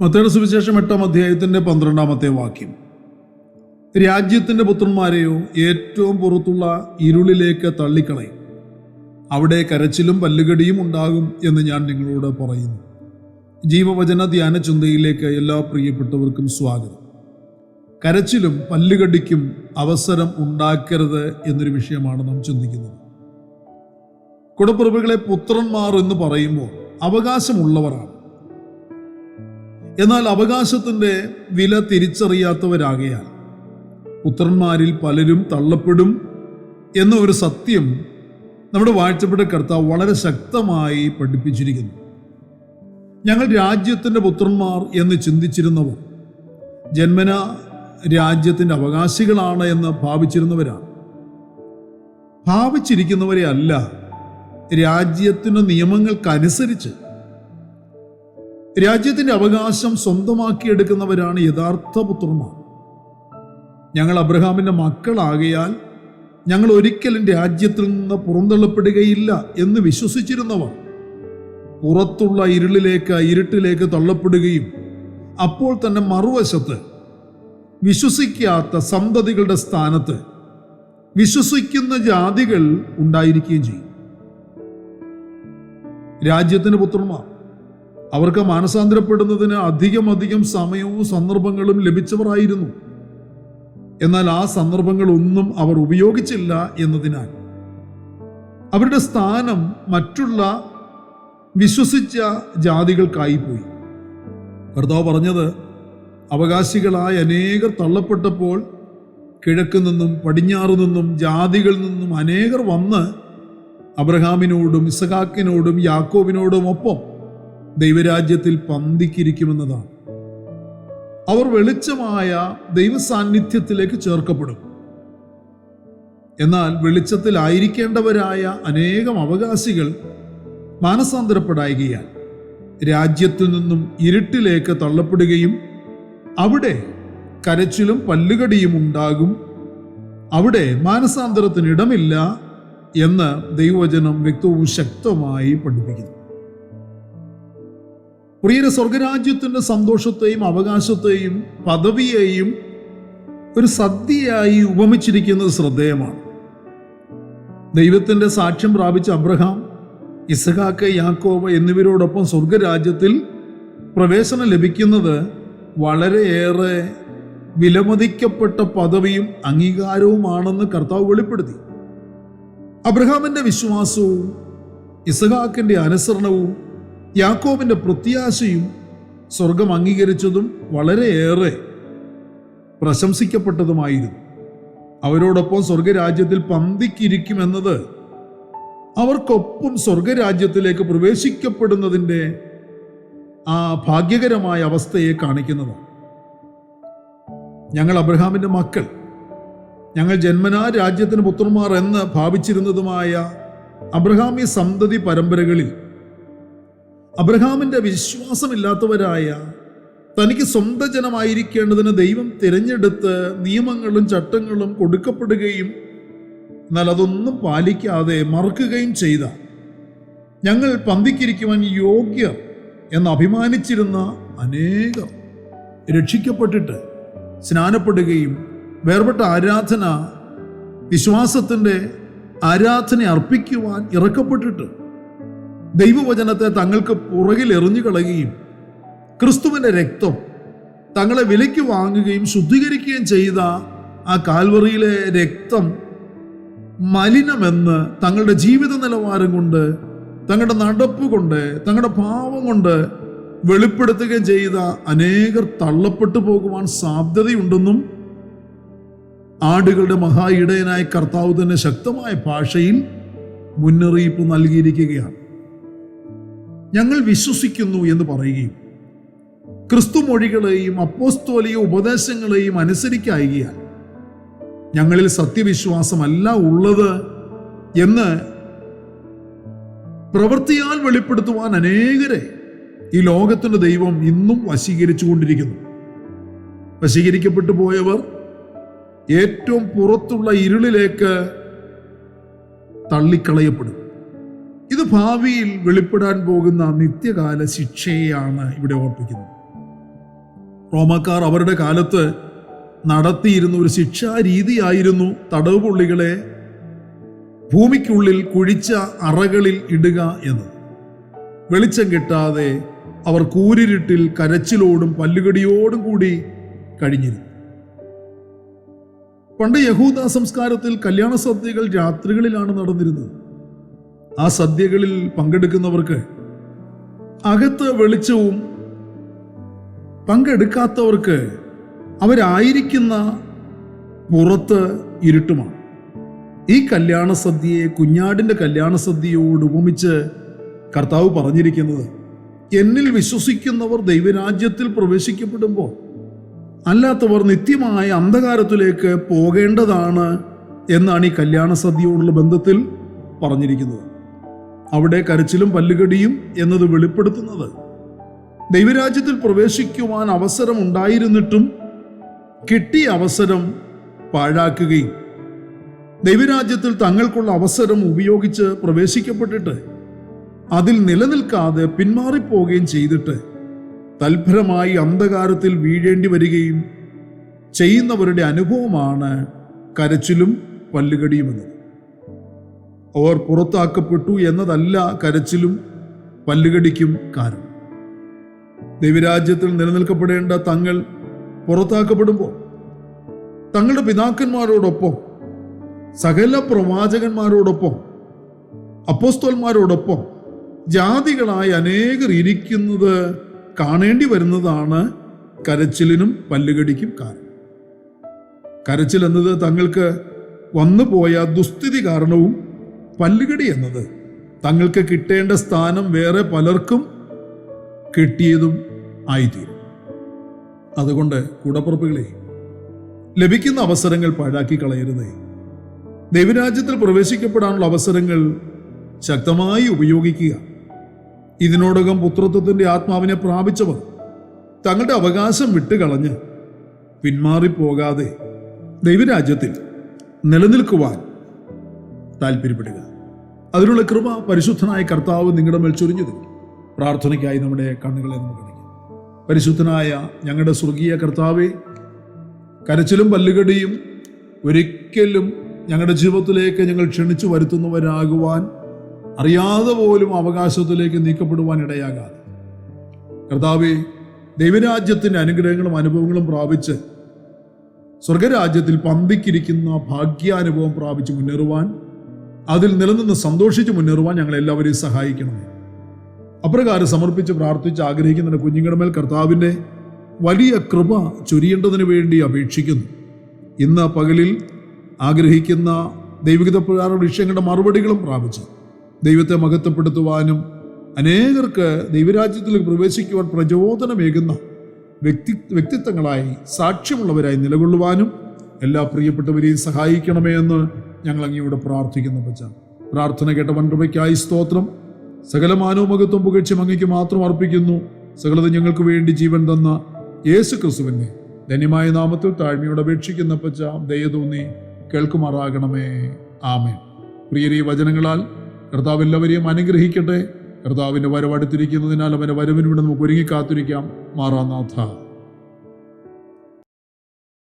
മത്തായിയുടെ സുവിശേഷം 8-ാം അധ്യായത്തിന്റെ 12-ാമത്തെ വാക്യം. രാജ്യത്തിന്റെ പുത്രന്മാരെയോ ഏറ്റവും പുറത്തുള്ള ഇരുളിലേക്ക് തള്ളിക്കളയും, അവിടെ കരച്ചിലും പല്ലുകടിയും ഉണ്ടാകും എന്ന് ഞാൻ നിങ്ങളോട് പറയുന്നു. ജീവവചന ധ്യാന ചിന്തയിലേക്ക് എല്ലാ പ്രിയപ്പെട്ടവർക്കും സ്വാഗതം. കരച്ചിലും പല്ലുകടിക്കും അവസരം ഉണ്ടാക്കരുത് എന്നൊരു വിഷയമാണ് നാം ചിന്തിക്കുന്നത്. കുടപ്പിറവുകളെ പുത്രന്മാർ എന്ന് പറയുമ്പോൾ അവകാശമുള്ളവരാണ്. എന്നാൽ അവകാശത്തിന്റെ വില തിരിച്ചറിയാത്തവരാകയാൽ പുത്രന്മാരിൽ പലരും തള്ളപ്പെടും എന്ന ഒരു സത്യം നമ്മുടെ വാഴ്ചപ്പെട്ട കർത്താവ് വളരെ ശക്തമായി പഠിപ്പിച്ചിരിക്കുന്നു. ഞങ്ങൾ രാജ്യത്തിന്റെ പുത്രന്മാർ എന്ന് ചിന്തിച്ചിരുന്നവർ ജന്മന രാജ്യത്തിന്റെ അവകാശികളാണ് എന്ന് ഭാവിച്ചിരിക്കുന്നവരെ അല്ല, രാജ്യത്തിന്റെ നിയമങ്ങൾക്കനുസരിച്ച് രാജ്യത്തിന്റെ അവകാശം സ്വന്തമാക്കിയെടുക്കുന്നവരാണ് യഥാർത്ഥ പുത്രന്മാർ. ഞങ്ങൾ അബ്രഹാമിന്റെ മക്കളാകയാൽ ഞങ്ങൾ ഒരിക്കലും രാജ്യത്തിൽ നിന്ന് പുറന്തള്ളപ്പെടുകയില്ല എന്ന് വിശ്വസിച്ചിരുന്നവർ പുറത്തുള്ള ഇരുട്ടിലേക്ക് തള്ളപ്പെടുകയും അപ്പോൾ തന്നെ മറുവശത്ത് വിശ്വസിക്കാത്ത സന്തതികളുടെ സ്ഥാനത്ത് വിശ്വസിക്കുന്ന ജാതികൾ ഉണ്ടായിരിക്കുകയും ചെയ്യും. രാജ്യത്തിന് പുത്രന്മാർ അവർക്ക് മാനസാന്തരപ്പെടുന്നതിന് അധികം സമയവും സന്ദർഭങ്ങളും ലഭിച്ചവരായിരുന്നു. എന്നാൽ ആ സന്ദർഭങ്ങളൊന്നും അവർ ഉപയോഗിച്ചില്ല എന്നതിനാൽ അവരുടെ സ്ഥാനം മറ്റുള്ള വിശ്വസിച്ച ജാതികൾക്കായിപ്പോയി. കർത്താവ് പറഞ്ഞത്, അവകാശികളായ അനേകർ തള്ളപ്പെട്ടപ്പോൾ കിഴക്ക് നിന്നും പടിഞ്ഞാറ് നിന്നും ജാതികളിൽ നിന്നും അനേകർ വന്ന് അബ്രഹാമിനോടും ഇസഹാക്കിനോടും യാക്കോബിനോടും ഒപ്പം ദൈവരാജ്യത്തിൽ പന്തിക്കിരിക്കുമെന്നതാണ്. അവർ വെളിച്ചമായ ദൈവസാന്നിധ്യത്തിലേക്ക് ചേർക്കപ്പെടും. എന്നാൽ വെളിച്ചത്തിലായിരിക്കേണ്ടവരായ അനേകം അവകാശികൾ മാനസാന്തരപ്പെടായികയാൽ രാജ്യത്തിൽ നിന്നും ഇരുട്ടിലേക്ക് തള്ളപ്പെടുകയും അവിടെ കരച്ചിലും പല്ലുകടിയും ഉണ്ടാകും, അവിടെ മാനസാന്തരത്തിനിടമില്ല എന്ന് ദൈവവചനം വ്യക്തവും ശക്തമായി പഠിപ്പിക്കുന്നു. പ്രിയരെ, സ്വർഗരാജ്യത്തിന്റെ സന്തോഷത്തെയും അവകാശത്തെയും പദവിയെയും ഒരു സദ്യയായി ഉപമിച്ചിരിക്കുന്നത് ശ്രദ്ധേയമാണ്. ദൈവത്തിന്റെ സാക്ഷ്യം പ്രാപിച്ച അബ്രഹാം, ഇസഹാക്ക്, യാക്കോബ് എന്നിവരോടൊപ്പം സ്വർഗരാജ്യത്തിൽ പ്രവേശനം ലഭിക്കുന്നത് വളരെയേറെ വിലമതിക്കപ്പെട്ട പദവിയും അംഗീകാരവുമാണെന്ന് കർത്താവ് വെളിപ്പെടുത്തി. അബ്രഹാമിന്റെ വിശ്വാസവും ഇസഹാക്കിന്റെ അനുസരണവും യാക്കോബിന്റെ പ്രത്യാശയും സ്വർഗം അംഗീകരിച്ചതും വളരെയേറെ പ്രശംസിക്കപ്പെട്ടതുമായിരുന്നു. അവരോടൊപ്പം സ്വർഗരാജ്യത്തിൽ പന്തിക്കിരിക്കുമെന്നത് അവർക്കൊപ്പം സ്വർഗരാജ്യത്തിലേക്ക് പ്രവേശിക്കപ്പെടുന്നതിൻ്റെ ആ ഭാഗ്യകരമായ അവസ്ഥയെ കാണിക്കുന്നതാണ്. ഞങ്ങൾ അബ്രഹാമിന്റെ മക്കൾ, ഞങ്ങൾ ജന്മനാ രാജ്യത്തിന് പുത്രന്മാർ എന്ന് ഭാവിച്ചിരുന്നതുമായ അബ്രഹാമി സന്തതി പരമ്പരകളിൽ അബ്രഹാമിന്റെ വിശ്വാസമില്ലാത്തവരായ, തനിക്ക് സ്വന്തം ജനമായിരിക്കേണ്ടതിന് ദൈവം തിരഞ്ഞെടുത്ത് നിയമങ്ങളും ചട്ടങ്ങളും കൊടുക്കപ്പെടുകയും എന്നാൽ അതൊന്നും പാലിക്കാതെ മറക്കുകയും ചെയ്ത, ഞങ്ങൾ പന്തിക്കിരിക്കുവാൻ യോഗ്യർ എന്ന് അഭിമാനിച്ചിരുന്ന അനേകം രക്ഷിക്കപ്പെട്ടിട്ട് സ്നാനപ്പെടുകയും വേർപെട്ട വിശ്വാസത്തിൻ്റെ ആരാധന അർപ്പിക്കുവാൻ ഇറക്കപ്പെട്ടിട്ട് ദൈവവചനത്തെ തങ്ങൾക്ക് പുറകിൽ എറിഞ്ഞു കളയുകയും ക്രിസ്തുവിൻ്റെ രക്തം തങ്ങളെ വിലയ്ക്ക് വാങ്ങുകയും ശുദ്ധീകരിക്കുകയും ചെയ്ത ആ കാൽവറിയിലെ രക്തം മലിനമെന്ന് തങ്ങളുടെ ജീവിത നിലവാരം കൊണ്ട്, തങ്ങളുടെ നടപ്പ് കൊണ്ട്, തങ്ങളുടെ ഭാവം കൊണ്ട് വെളിപ്പെടുത്തുകയും ചെയ്ത അനേകർ തള്ളപ്പെട്ടു പോകുവാൻ സാധ്യതയുണ്ടെന്നും ആടുകളുടെ മഹാ ഇടയനായ കർത്താവ് തന്നെ ശക്തമായ ഭാഷയിൽ മുന്നറിയിപ്പ് നൽകിയിരിക്കുകയാണ്. ഞങ്ങൾ വിശ്വസിക്കുന്നു എന്ന് പറയുകയും ക്രിസ്തു മൊഴികളെയും അപ്പോസ്തോലിക ഉപദേശങ്ങളെയും അനുസരിക്കായികയാൽ ഞങ്ങളിൽ സത്യവിശ്വാസമല്ല ഉള്ളത് എന്ന് പ്രവൃത്തിയാൽ വെളിപ്പെടുത്തുവാൻ അനേകരെ ഈ ലോകത്തിന്റെ ദൈവം ഇന്നും വശീകരിച്ചു കൊണ്ടിരിക്കുന്നു. വശീകരിക്കപ്പെട്ടു പോയവർ ഏറ്റവും പുറത്തുള്ള ഇരുളിലേക്ക് തള്ളിക്കളയപ്പെടും. ഇത് ഭാവിയിൽ വെളിപ്പെടാൻ പോകുന്ന നിത്യകാല ശിക്ഷയെയാണ് ഇവിടെ ഓർപ്പിക്കുന്നത്. റോമാക്കാർ അവരുടെ കാലത്ത് നടത്തിയിരുന്ന ഒരു ശിക്ഷാരീതിയായിരുന്നു തടവ് പുള്ളികളെ ഭൂമിക്കുള്ളിൽ കുഴിച്ച അറകളിൽ ഇടുക എന്നത്. വെളിച്ചം കിട്ടാതെ അവർ കൂരിരുട്ടിൽ കരച്ചിലോടും പല്ലുകടിയോടും കൂടി കഴിഞ്ഞിരുന്നു. പണ്ട് യഹൂദ സംസ്കാരത്തിൽ കല്യാണ സദ്യകൾ രാത്രികളിലാണ് നടന്നിരുന്നത്. ആ സദ്യകളിൽ പങ്കെടുക്കുന്നവർക്ക് അകത്ത് വെളിച്ചവും പങ്കെടുക്കാത്തവർക്ക് അവരായിരിക്കുന്ന പുറത്ത് ഇരുട്ടുമാണ്. ഈ കല്യാണ സദ്യയെ കുഞ്ഞാടിൻ്റെ കല്യാണ സദ്യയോട് ഉപമിച്ച് കർത്താവ് പറഞ്ഞിരിക്കുന്നത്, എന്നിൽ വിശ്വസിക്കുന്നവർ ദൈവരാജ്യത്തിൽ പ്രവേശിക്കപ്പെടുമ്പോൾ അല്ലാത്തവർ നിത്യമായ അന്ധകാരത്തിലേക്ക് പോകേണ്ടതാണ് എന്നാണ് ഈ കല്യാണ സദ്യയോടുള്ള ബന്ധത്തിൽ പറഞ്ഞിരിക്കുന്നത്. അവിടെ കരച്ചിലും പല്ലുകടിയും എന്നത് വെളിപ്പെടുത്തുന്നത് ദൈവരാജ്യത്തിൽ പ്രവേശിക്കുവാൻ അവസരം ഉണ്ടായിരുന്നിട്ടും കിട്ടിയ അവസരം പാഴാക്കുകയും ദൈവരാജ്യത്തിൽ തങ്ങൾക്കുള്ള അവസരം ഉപയോഗിച്ച് പ്രവേശിക്കപ്പെട്ടിട്ട് അതിൽ നിലനിൽക്കാതെ പിന്മാറിപ്പോവുകയും ചെയ്തിട്ട് തൽഫലമായി അന്ധകാരത്തിൽ വീഴേണ്ടി വരികയും ചെയ്യുന്നവരുടെ അനുഭവമാണ് കരച്ചിലും പല്ലുകടിയും എന്നത്. അവർ പുറത്താക്കപ്പെട്ടു എന്നതല്ല കരച്ചിലും പല്ലുകടിക്കും കാരണം. ദൈവരാജ്യത്തിൽ നിലനിൽക്കപ്പെടേണ്ട തങ്ങൾ പുറത്താക്കപ്പെടുമ്പോൾ തങ്ങളുടെ പിതാക്കന്മാരോടൊപ്പം, സകല പ്രവാചകന്മാരോടൊപ്പം, അപ്പോസ്തലന്മാരോടൊപ്പം ജാതികളായ അനേകർ ഇരിക്കുന്നത് കാണേണ്ടി വരുന്നതാണ് കരച്ചിലിനും പല്ലുകടിക്കും കാരണം. കരച്ചിൽ എന്നത് തങ്ങൾക്ക് വന്നുപോയ ദുസ്ഥിതി കാരണവും പല്ലുകടി എന്നത് തങ്ങൾക്ക് കിട്ടേണ്ട സ്ഥാനം വേറെ പലർക്കും കിട്ടിയതും ആയിത്തീരും. അതുകൊണ്ട് കൂടപ്പുറപ്പുകളെ, ലഭിക്കുന്ന അവസരങ്ങൾ പാഴാക്കി കളയരുതേ. ദൈവരാജ്യത്തിൽ പ്രവേശിക്കപ്പെടാനുള്ള അവസരങ്ങൾ ശക്തമായി ഉപയോഗിക്കുക. ഇതിനോടകം പുത്രത്വത്തിൻ്റെ ആത്മാവിനെ പ്രാപിച്ചവർ തങ്ങളുടെ അവകാശം വിട്ടുകളഞ്ഞ് പിന്മാറിപ്പോകാതെ ദൈവരാജ്യത്തിൽ നിലനിൽക്കുവാൻ താല്പര്യപ്പെടുക. അതിനുള്ള കൃപ പരിശുദ്ധനായ കർത്താവ് നിങ്ങളുടെ മേൽ ചൊരിഞ്ഞു തരും. പ്രാർത്ഥനയ്ക്കായി നമ്മുടെ കണ്ണുകളെ നമുക്ക് അടയ്ക്കാം. പരിശുദ്ധനായ ഞങ്ങളുടെ സ്വർഗീയ കർത്താവേ, കരച്ചിലും പല്ലുകടിയും ഒരിക്കലും ഞങ്ങളുടെ ജീവിതത്തിലേക്ക് ഞങ്ങൾ ക്ഷണിച്ചു വരുത്തുന്നവരാകുവാൻ അറിയാതെ പോലും അവകാശത്തിലേക്ക് നീക്കപ്പെടുവാൻ ഇടയാകാതെ കർത്താവേ, ദൈവരാജ്യത്തിൻ്റെ അനുഗ്രഹങ്ങളും അനുഭവങ്ങളും പ്രാപിച്ച് സ്വർഗരാജ്യത്തിൽ പന്തിക്കിരിക്കുന്ന ഭാഗ്യാനുഭവം പ്രാപിച്ച് മുന്നേറുവാൻ, അതിൽ നിലനിന്ന് സന്തോഷിച്ച് മുന്നേറുവാൻ ഞങ്ങളെല്ലാവരെയും സഹായിക്കണമേ. അപ്രകാരം സമർപ്പിച്ച് പ്രാർത്ഥിച്ച് ആഗ്രഹിക്കുന്ന കുഞ്ഞുങ്ങളുടെ മേൽ കർത്താവിൻ്റെ വലിയ കൃപ ചൊരിയേണ്ടതിന് വേണ്ടി അപേക്ഷിക്കുന്നു. ഇന്ന് പകലിൽ ആഗ്രഹിക്കുന്ന ദൈവികത പ്രകാര വിഷയങ്ങളുടെ മറുപടികളും പ്രാപിച്ച് ദൈവത്തെ മഹത്വപ്പെടുത്തുവാനും അനേകർക്ക് ദൈവരാജ്യത്തിലേക്ക് പ്രവേശിക്കുവാൻ പ്രചോദനമേകുന്ന വ്യക്തിത്വങ്ങളായി സാക്ഷ്യമുള്ളവരായി നിലകൊള്ളുവാനും എല്ലാ പ്രിയപ്പെട്ടവരെയും സഹായിക്കണമേ എന്ന് ഞങ്ങൾ അങ്ങയോട് പ്രാർത്ഥിക്കുന്ന പച്ച. പ്രാർത്ഥന കേട്ട വൻകൃപയ്ക്കായി സ്തോത്രം. സകല മാനവ മഹത്വം പുകഴ്ച അങ്ങയ്ക്ക് മാത്രം അർപ്പിക്കുന്നു. സകലത് ഞങ്ങൾക്ക് വേണ്ടി ജീവൻ തന്ന യേശു ക്രിസ്തുവിനെ ധന്യമായ നാമത്തിൽ താഴ്മയോട് അപേക്ഷിക്കുന്ന പച്ച ദയ തോന്നി കേൾക്കുമാറാകണമേ. ആമേൻ. പ്രിയരീ വചനങ്ങളാൽ കർത്താവ് എല്ലാവരെയും അനുഗ്രഹിക്കട്ടെ. കർത്താവിൻ്റെ വരവടുത്തിരിക്കുന്നതിനാൽ അവൻ്റെ വരവിന് ഇവിടെ നമുക്ക് ഒരുങ്ങി കാത്തിരിക്കാം. മാറാനാഥ.